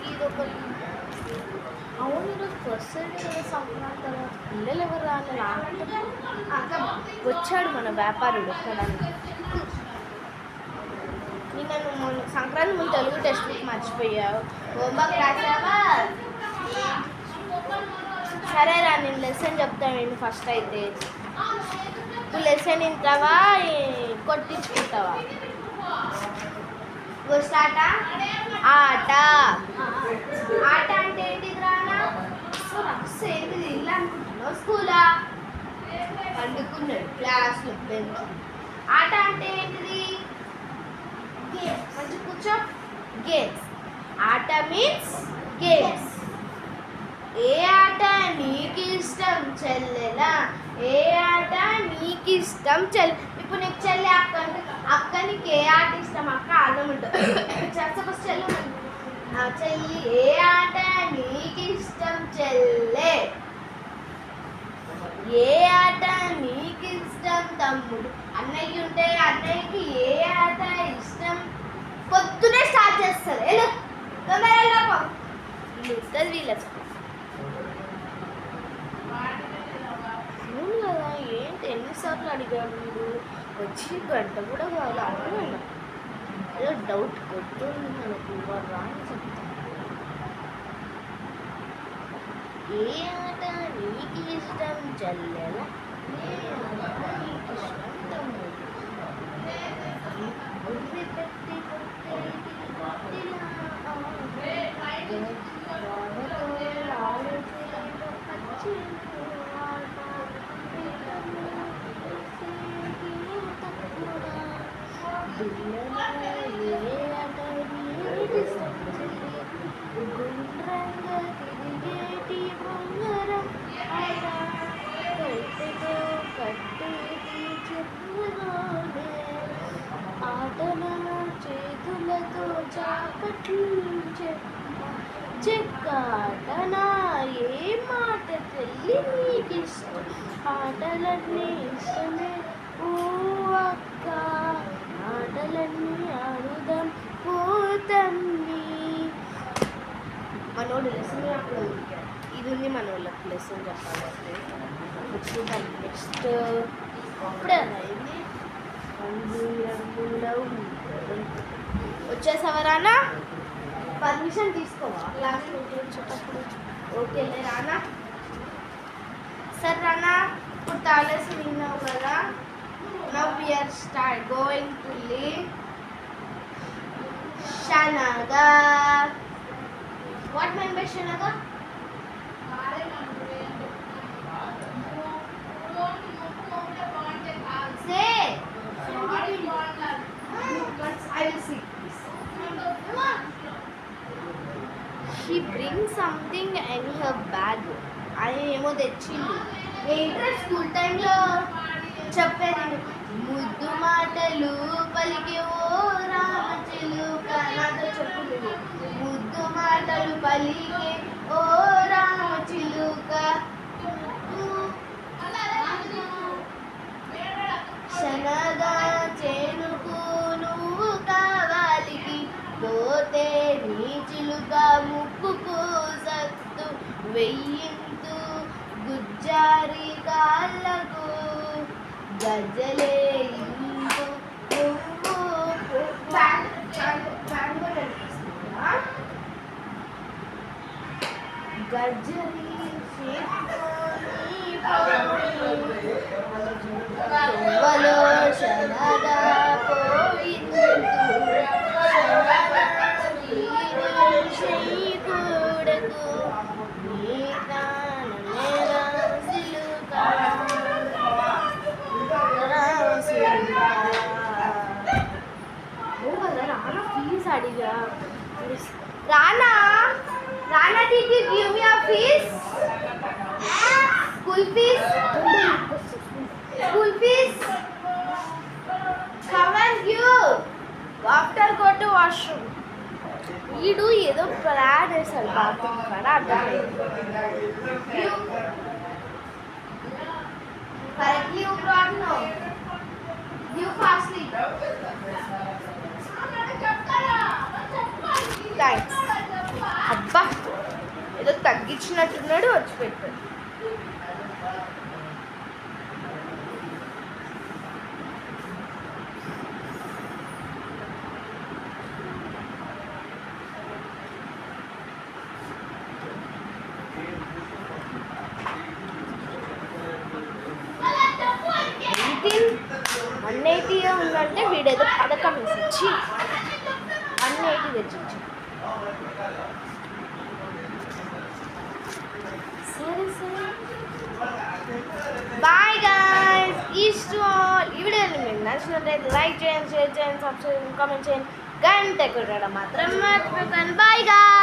ఇదొక అవును ఈరోజు ఫస్ట్ సంక్రాంతి తర్వాత పిల్లలు ఎవరు రాని అక్క వచ్చాడు మన వ్యాపారుడు కొనడానికి. నిన్న నువ్వు మొన్న సంక్రాంతి ముందు తెలుగు టెక్స్ట్ బుక్ మర్చిపోయావు. హోంవర్క్ రాసావా? సరే రా, నేను లెసన్ చెప్తాను. నేను ఫస్ట్ అయితే నువ్వు లెసన్ వింటావా కొట్టించుకుంటావా? స్టార్ట్. ఆట. ఆట అంటే ఏంటిది రానా? ఏంటిది? ఇల్లు అనుకుంటున్నావు? స్కూలా? పండుకున్నాడు క్లాస్లో బెంచ్. ఆట అంటే ఏంటిది? గేమ్స్. మంచి కూర్చో. గేమ్స్. ఆట మీన్స్ గేమ్స్. ఏ ఆట నీకు ఇష్టం చెల్లెలా? ఏ ఆట నీకు ఇష్టం చెల్లె? ఇప్పుడు నీకు చెల్లి అక్క అంటే అక్క నీకు ఏ ఆట ఇష్టం? అక్క అన్నం ఉంటుంది చెప్ప చెల్లి చెల్లి. ఏ ఆట నీకు ఇష్టం చెల్లె? ఏ ఆట నీకు ఇష్టం తమ్ముడు? అన్నయ్యకి ఉంటే అన్నయ్యకి ఏ ఆట ఇష్టం? పొద్దునే స్టార్ట్ చేస్తారు. ఎలా తొందరగా ఉంటుంది వీళ్ళకి. అవును కదా, ఏంటి ఎన్నిసార్లు అడిగాడు వీడు? వచ్చి గంట కూడా కాదు అడుగున్నా. ఏదో డౌట్ కొడుతుంది మనకు. రాని చెప్తా. ఏ ఆట నీకు ఇష్టం చెల్లెల? ఏ ఆట నీకు ఇష్టం తమ్ముడు? బుద్ధి పెట్టి కొట్టేది కొట్టిలా గుండ్రంగా తిరిగేటి బొంగరం కట్టెతో కట్టేటి చెరువులోనే ఆటల చేతులతో చాకట్లు చెక్కాటనా? ఏ మాట తెల్లి నీకు ఇష్టం? ఆటలన్నీ ఇష్టమే ఓ అక్క, ఆటలన్నీ ఆడుదాం పోతమ్మి. మనోడు లెసన్ అప్పుడు ఇది ఉంది మన వాళ్ళకి లెసన్ చెప్పాలంటే. నెక్స్ట్ అప్పుడే అయింది. వచ్చేసావా రానా? పర్మిషన్ తీసుకోవా క్లాస్లో వచ్చేటప్పుడు? ఓకేలే రానా. సరే రానా, ఇప్పుడు తాళేసి విన్నావు కదా. Now we are going to leave శనగా. వాట్ మీన్ బై శనగా? Say. I will see. She brings something in her bag. అది ఏమో తెచ్చింది. ఏంట్రా స్కూల్ టైంలో చెప్పేది? ముద్దు మాటలు పలికే ఓ రామచిలుక. నాతో చెప్పు. ముద్దు మాటలు పలికే ఓ రామచిలుక. శనగా చేనుకు నువ్వు కావాలికి పోతే నీ చిలుక ముక్కుకు సత్తు వెయ్యింతు గుజ్జారి కాళ్ళకు గజ్జలే ఇందు నువ్వు గజ్జలి తువ్వలో శనగా పోయిందు కూడకు నీ ప్రాణమేరా సిలుక. రానా ఫీజ్ అడిగా. రానా రానా did you give me a fees? School fees? School fees? Come and give. After go to washroom. వీడు ఏదో ప్లాన్ వేశాడు బాత్రూమ్ కాడ. Correctly you brought no. Give fastly. చెప్తారా? థ్యాంక్స్. అబ్బా ఏదో తగ్గించినట్టున్నాడు వచ్చి పెట్టాడు. $180 ఉందంటే వీడేదో పథకం వేసి 180 తెచ్చించు. సరే సరే బాయ్ గైస్. ఈ వీడియోని మీకు నచ్చినట్లయితే లైక్ చేయండి, షేర్ చేయండి, సబ్స్క్రైబ్ చేయండి, కామెంట్ చేయండి, గంట కొట్టడం మాత్రం మర్చిపోకండి. Bye guys.